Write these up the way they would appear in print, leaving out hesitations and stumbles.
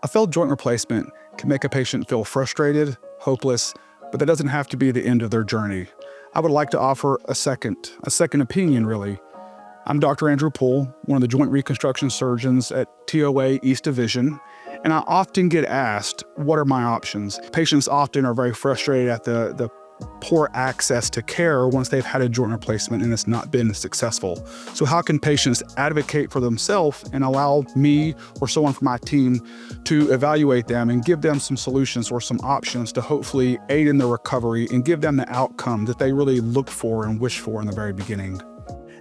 A failed joint replacement can make a patient feel frustrated, hopeless, but that doesn't have to be the end of their journey. I would like to offer a second opinion, really. I'm Dr. Andrew Poole, one of the joint reconstruction surgeons at TOA East Division, and I often get asked, what are my options? Patients often are very frustrated at the poor access to care once they've had a joint replacement and it's not been successful. So how can patients advocate for themselves and allow me or someone from my team to evaluate them and give them some solutions or some options to hopefully aid in their recovery and give them the outcome that they really looked for and wished for in the very beginning?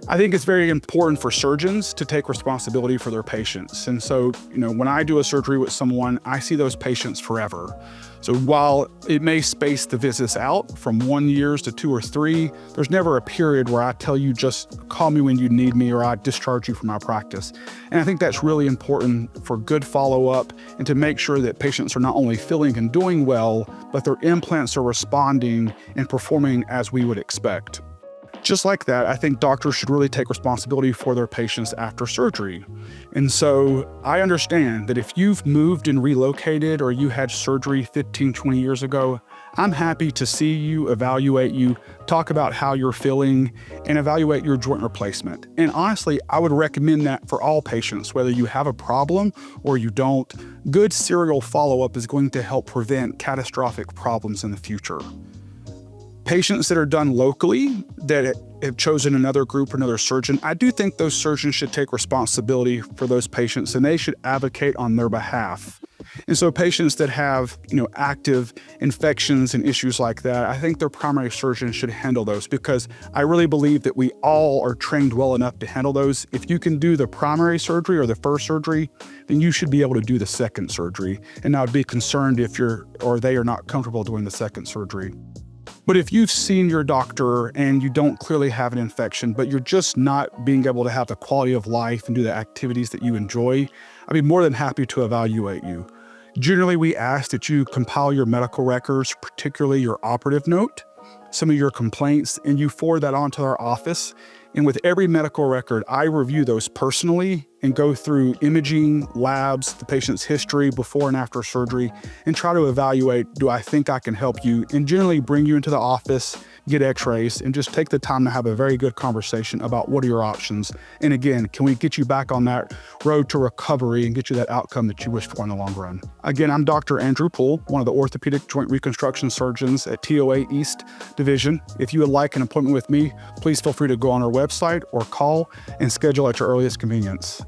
I think it's very important for surgeons to take responsibility for their patients. And so, when I do a surgery with someone, I see those patients forever. So while it may space the visits out from 1 year to 2 or 3, there's never a period where I tell you just call me when you need me or I discharge you from my practice. And I think that's really important for good follow-up and to make sure that patients are not only feeling and doing well, but their implants are responding and performing as we would expect. Just like that, I think doctors should really take responsibility for their patients after surgery. And so I understand that if you've moved and relocated or you had surgery 15, 20 years ago, I'm happy to see you, evaluate you, talk about how you're feeling, and evaluate your joint replacement. And honestly, I would recommend that for all patients, whether you have a problem or you don't. Good serial follow-up is going to help prevent catastrophic problems in the future. Patients that are done locally that have chosen another group or another surgeon, I do think those surgeons should take responsibility for those patients and they should advocate on their behalf. And so patients that have, active infections and issues like that, I think their primary surgeon should handle those because I really believe that we all are trained well enough to handle those. If you can do the primary surgery or the first surgery, then you should be able to do the second surgery. And I would be concerned if they are not comfortable doing the second surgery. But if you've seen your doctor and you don't clearly have an infection, but you're just not being able to have the quality of life and do the activities that you enjoy, I'd be more than happy to evaluate you. Generally, we ask that you compile your medical records, particularly your operative note, some of your complaints, and you forward that on to our office. And with every medical record, I review those personally and go through imaging, labs, the patient's history before and after surgery, and try to evaluate, do I think I can help you? And generally bring you into the office, get x-rays, and just take the time to have a very good conversation about what are your options. And again, can we get you back on that road to recovery and get you that outcome that you wish for in the long run? Again, I'm Dr. Andrew Poole, one of the orthopedic joint reconstruction surgeons at TOA East Division. If you would like an appointment with me, please feel free to go on our website or call and schedule at your earliest convenience.